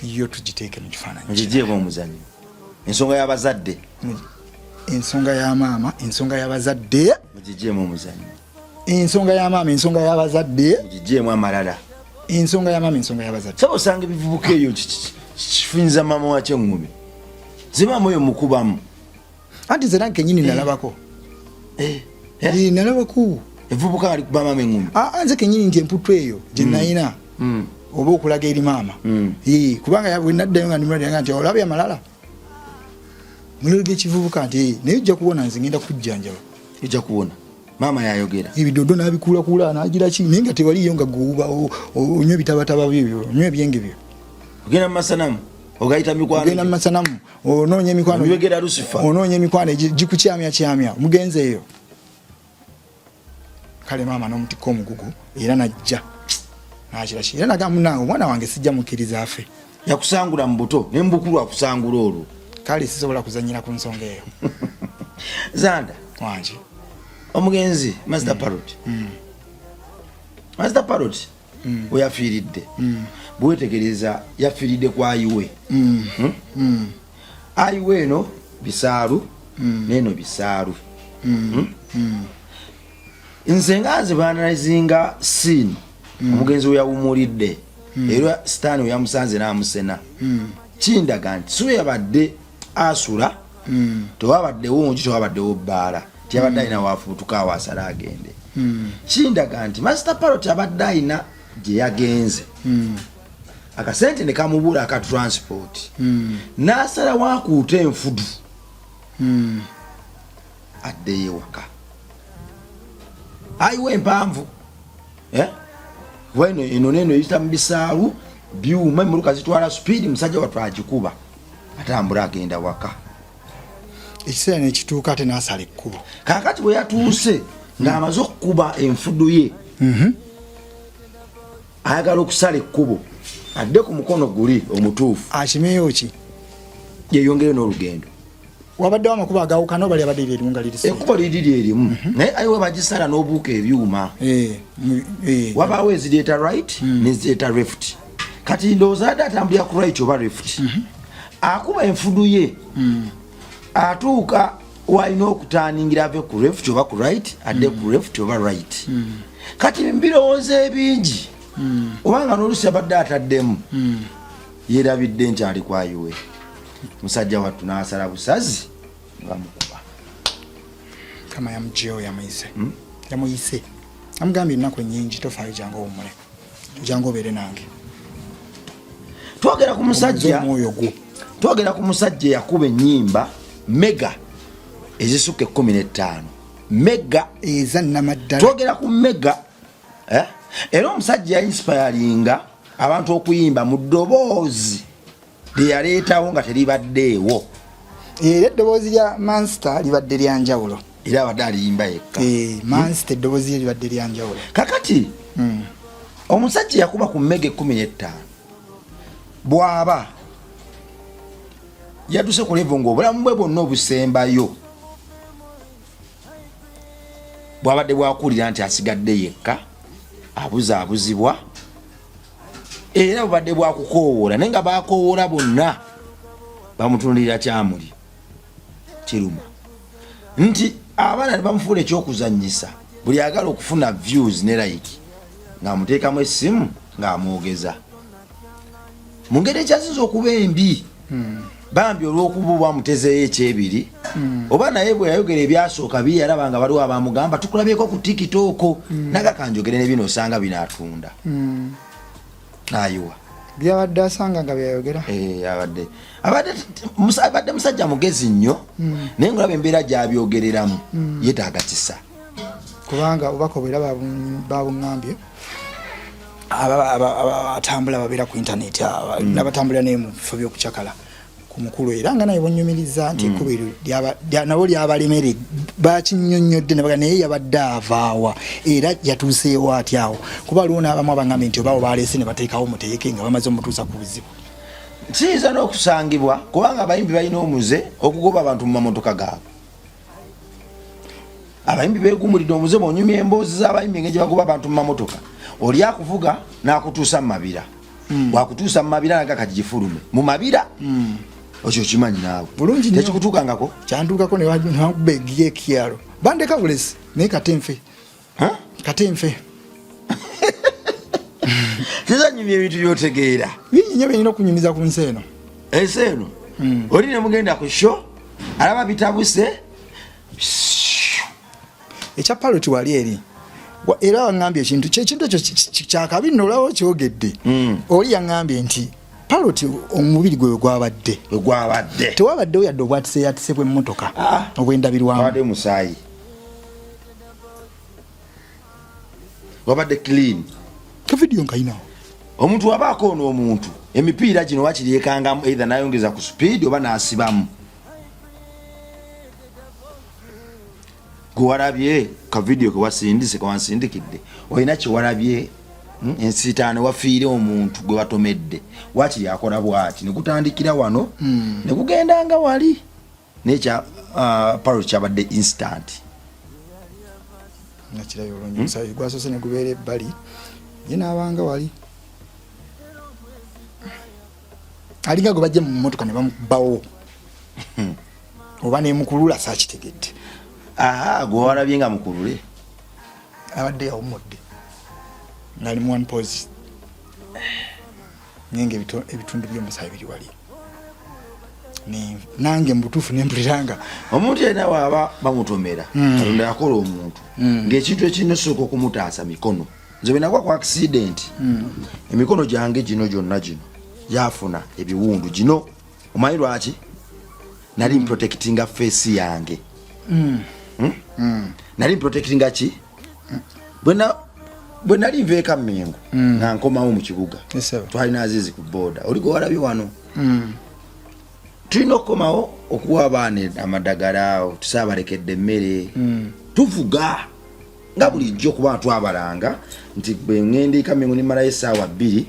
yo tugiteeke mu kifaananyi ngigyemu omuzanyo ensonga y'abazadde ensonga ya maama ensonga y'abazadde mugigyemu omuzanyo ensonga ya maama ensonga y'abazadde mugigyemu amalala ensonga ya maama ensonga y'abazadde saba osanga ebivubuka eyo kifunyiza maama wakyo eŋŋumi zimaama oyo mukubamu anti ze nange kenyini nalabako nalabako evubuka ali kuba maama eŋŋumi nze kenyini nti emputu eyo gye nayina oba okulaga eri maama kubanga bwe naddayo nga ndimulaga nti olabye amalala muliro g'ekivubuka nti naye ojja kuwona nze ngenda kujjanjaba ojja kuwona maama yayogera ebidodo n'abikuulakula n'agira ki naye nga tewaliyo nga guuba onywa ebitabataba byo onywa ebyenge byo ogenda mu masanamu ogayita mikwano ogenda mu masanamu onoonya emikwano yogera lusifa onoonya emikwano gikukyamyakyamya mugenze eyo kale maama n'omutikka omugugu era najja nakiraki era nagamba munange omwana wange sijja mukkiriza afe yakusangula mu buto ne mbukulu akusangula olwo kale sisobola kuzanyira ku nsonga eyo zanda wangi omugenzi master parrot master parrot weyafiiridde bwetegereza yafiiridde ku ayiwe ayiwe eno bisaalu neno bisaalu nze nga nzibanalizinga scene omugenzi weyawumulidde era sitaani weyamusanze n'amusena kindaga nti so yabadde asula tewabaddewo nki tewabaddewo bbaala tiyabadde alina waafuutuka awaasala agende kindaga nti master parrot abadde alina gye yagenze akasente ne kamubula aka transport n'asala waakuuta enfudu addeyo ewaka ayiwa empanvu weno eno neno eyita mu bisaalu byuma emmuluka zitwala supiidi musajja wattu agikuba atambula agenda waka ekiseera nekituuka ate n'asala ekkubo kaakati bwe yatuuse ng'amaze okukuba enfudu ye ayagala okusala ekkubo adde ku mukono guli omutuufu akimeyo ki yeyongere n'olugendo wabaddewo amakubo agawukana obali abadde lyerimu nga liri ekkubo liri lyerimu naye ayiwe bagisala n'obuuka ebyuma wabaawo ezireeta right nezireeta left kati ndowooza adde atambulira ku right oba left akuba enfudu ye atuuka waina okutaningira ave ku left oba ku right adde ku left oba right kati mbirowooza ebingi obanga n'olusi abadde ataddemu yeerabidde nti ali kwayiwe musajja wattu n'asala busazi bamukuba kama yamujeo yamuyise amugambye ennaku ennyingi tofaayo jangu owummule jangu obeere nange twogera ku musajja eyakuba ennyimba mega ezisukka 15 mega eza namaddala twogera ku mega era omusajja yainspiringa abantu okuyimba mu ddoboozi lyeyaleetawo nga teribaddeewo era eddoboozi lya Manster libadde lyanjawulo era abadde aliyimba yekka Manster eddoboozi lye libadde lyanjawulo kakati omusajja yakuba ku mega 15 bw'aba yaduse ku levo ng'obulamu bwe bwonna obusembayo bw'abadde bwakulira nti asigadde yekka abuzaabuzibwa era bubadde bwakukoowoola naye nga bakoowoola bonna bamutunulira kyamuli kiruma nti abaana ne bamufuula ekyokuzannyisa buli agala okufuna views ne like ng'amuteekamu essimu ng'amwogeza mu ngeri ekyasinza okuba embi bambi olw'okuba bwamutezeeyo ekyebiri oba naye bwe yayogera ebyasooka biyalaba nga waliwo abamugamba tukulabyeko ku tikitooko nagakanjogere ne bino osanga binaatunda nayiwa byabadde asanga nga byayogera abadde musajja mugezi nnyo naye ngaolaba embeera gyabyogereramu yeetaaga kisa kubanga obubaka obwera babuŋŋambye abatambula babeera ku intaneti n'abatambulira naye mu bifo by'okucakala ku mukulu era nga naye bonyumiriza nti ekkubo nabo lyabalemere bakinnyonnyodde ne baga naye yabadde avaawa era yatuuseewo atyawo kuba aliwo n'abamu abaŋŋambye nti obawo baleese ne bateekawo muteeke nga bamaze omutuusa ku buzibu kiyinza n'okusangibwa kubanga abayimbi balina omuze okugoba abantu mu mamotoka gaabwe abayimbi beegumulidde omuze bonyumya emboozi z'abayimbi engeri gye bagoba abantu mu mamotoka oli akuvuga n'akutuusa mu mabira bwakutuusa mu mabira naga kagifulume mu mabira okyo kimanyi naawe bulungi tekikutuukangako kyantuukako newakuba egiye ekyalo bandeka bulesi naye katenfe kizanyumya ebintu byotegeera bingi nyo byenina okunyumiza ku nsi eno ensi eno oli ne mugenda ku sho alaba bitabuse ekya paloti wali eri era waŋŋambye ekintu ekyo kyakabi nno olaba kyogedde oli yaŋŋambye nti paloti omubiri gwe gwabadde tewabaddewo yadde obwatise bw'emmotoka obwendabirwamu musaayi wabadde clean kavidiyo nkayinawo omuntu wabaako n'omuntu emipiira gino wakiryekangamu either nayongeza ku speed oba n'asibamu gwewalabye kavidiyo kewansindikidde olina kyewalabye ensitaane wafiire omuntu gwe watomedde wakiri akola bwati nekutandikira wano nekugendanga wali nekya paro kyabadde instant nakirayo olwonyusa gwasose negubeera ebbali ye n'abanga wali alinga gwe bajja mu mmotoka ne bamubawo oba nemukulula saakitegedde gwe walabye nga mukulule abadde yawummudde ngali mu one pose nenge ebitundu by'omusaayi biri wali nange mubutuufu nempuliranga omuntu yena waaba bamutomera Katonda yakola omuntu ng'ekintu ekinosooka okumutaasa mikono nze bwe nagwa ku accident emikono gyange gino gyonna gino gyafuna ebiwundu gino omanyi lwaki nali mprotectinga face yange nali mprotectinga ki bwe nali nveeka mmengo nga nkomawo mu kibuga twalina azizi ku booda oli gwe walabye wano tulina okukomawo okuwa abaana amadagala awo tusaabalekedde emmere tuvuga nga bulijjo kuba twabalanga nti bwe ŋŋenda ikamengo nimalayo essaawa 2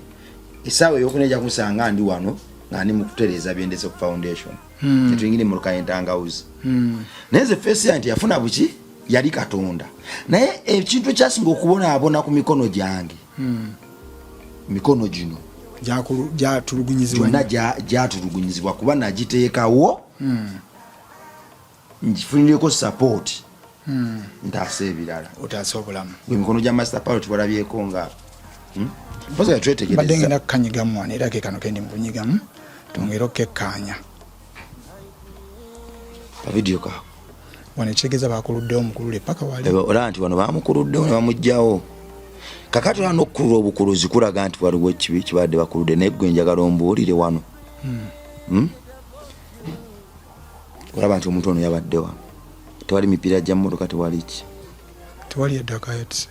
essaawa eyokuna ejja kusanga ndi wano nga ndi mu kutereeza byendese ku foundation netuyingire mu lukayentangawuzi naye nze feesi ya nti yafuna buki yali Katonda naye ekintu ekyasinga okubonaabona ku mikono gyange mikono gino gyonna gyatulugunyizibwa kuba nagiteekawo njifunireko support ntaasa ebirala otaasa obulamu emikono gya master pilot walabyeko nga mpoza badde yatwetegereza ngenda kukanyigamu wano era ke kano kendi mubunyigamu tongera okukekkaanya kavidiyo kako wano ekitegeeza bakuluddewo mukulule paka wali olaba nti wano bamukuluddewo ne bamugjawo kakati olaba n'okukulula obukuluzi kulaga nti waliwo ekibi kibadde bakuludde naye gwe njagala ombuulire wano olaba nti omuntu ono yabadde wano tewali mipiira gya mmotoka tewali ki tewali eddaka yatise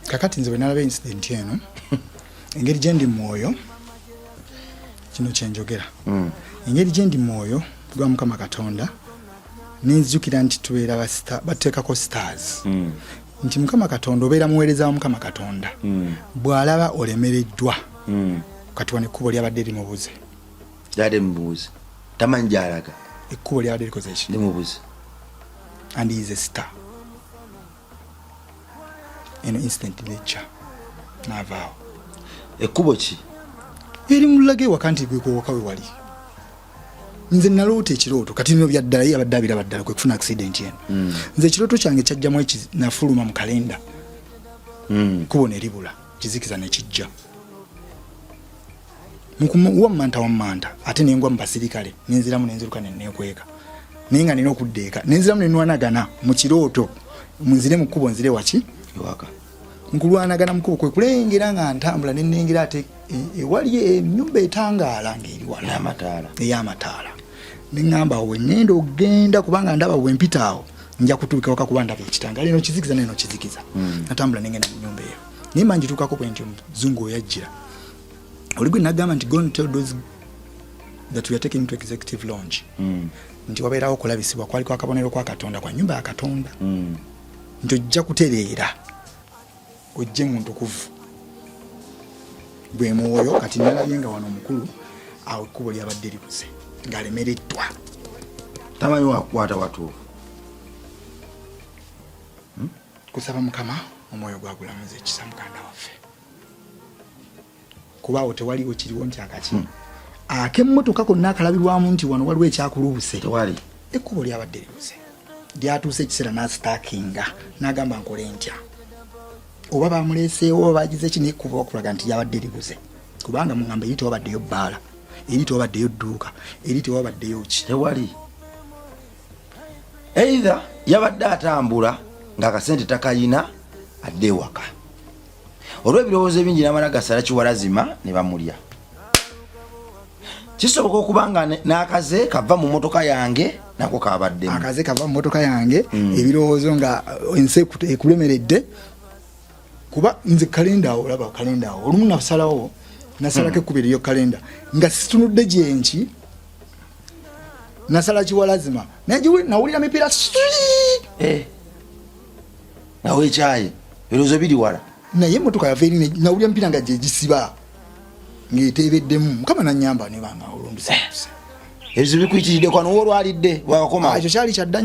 kakati nze bwe nalaba incident eno engeri gye ndi mwoyo kino kyenjogera engeri gye ndi mwoyo gwa Mukama Katonda ninzijukira nti tubeera bateekako stars nti Mukama Katonda obeera muweereza wa Mukama Katonda bw'alaba olemereddwa kati wano ekkubo lyabadde limubuze lyabadde limubuze tamanyi gy'alaga ekkubo lyabadde likoze eki limubuze and he is a star eno instant lecture n'avaawo ekkubo ki eri mulage ewaka nti gwekowoka we wali nze naloota ekirooto kati nino byaddala yabadde abira baddala kwe kufuna accident eno nze ekirooto kyange kyajjamu nafuluma mu kalenda kubo ne libula kizikiza ne kijja wammanta ate nengwa mu basirikale nenziramu nenziruka nenekweka naye nga nina okuddeeka nenziramu nenwanagana mu kirooto munzire mu kkubo nzire waki ewaka nkulwanagana mukubo kwe kulengera nga ntambula nenengera ate ewali ennyumba etangaala ng'eri wala ey'amataala neŋŋamba awo wengenda ogenda kubanga ndaba wempita awo nja kutuuka waka kuba ndaba ekitangaala eno kizikiza neno kizikiza natambula nengenda mu nnyumba eyo naye manjituukako bwe nti omuzungu oyajjira oli gwe nagamba nti go and tell those that we are taking to executive lounge nti wabeerawo okulabisibwa kwaliko akabonero kwa Katonda kwa nnyumba ya Katonda nti ojja kutereera ojje mu ntukuvu bwe mwoyo kati nalabye nga wano omukulu awo ekkubo lyabadde libuze ng'alemereddwa tamanyi wakwata watuufu kusaba Mukama omwoyo gwagulamuza ekisa muganda waffe kuba awo tewaliwo kiriwo nti akaki ak'emmotoka konna akalabirwamu nti wano waliwo ekyakuluuse tewali ekkubo lyabadde libuze lyatuuse ekiseera n'asitaakinga n'agamba nkole ntya oba bamuleeseewo oba bagize ki nekkuba okulaga nti lyabadde libuze kubanga muŋŋamba eri tewabaddeyo bbaala eri tewabaddeyo dduuka eri tewabaddeyo ki tewali either yabadde atambula ng'akasente takayina adde ewaka olw'ebirowoozo ebingi n'amala gasala kiwalazima ne bamulya kisoboka okuba nga n'akaze kava mu motoka yange nako kabaddemu akaze kava mu motoka yange ebirowoozo nga ensi ekulemeredde kuba nze kalenda awo olaba kalenda awo olumu nasalawo nasalako ekkubo eriyo kalenda nga situnudde gyenki nasala kiwalazima naye nawulira mipiira nawe ekyaye ebirowoozo biri wala naye emmotoka yava eri nawulira mipiira nga gyegisiba ng'eteebeddemu Mukama nannyamba nebanga olunduse ebizibu bikuyitiridde kwano olwalidde bwakakoma ekyo kyali kyadda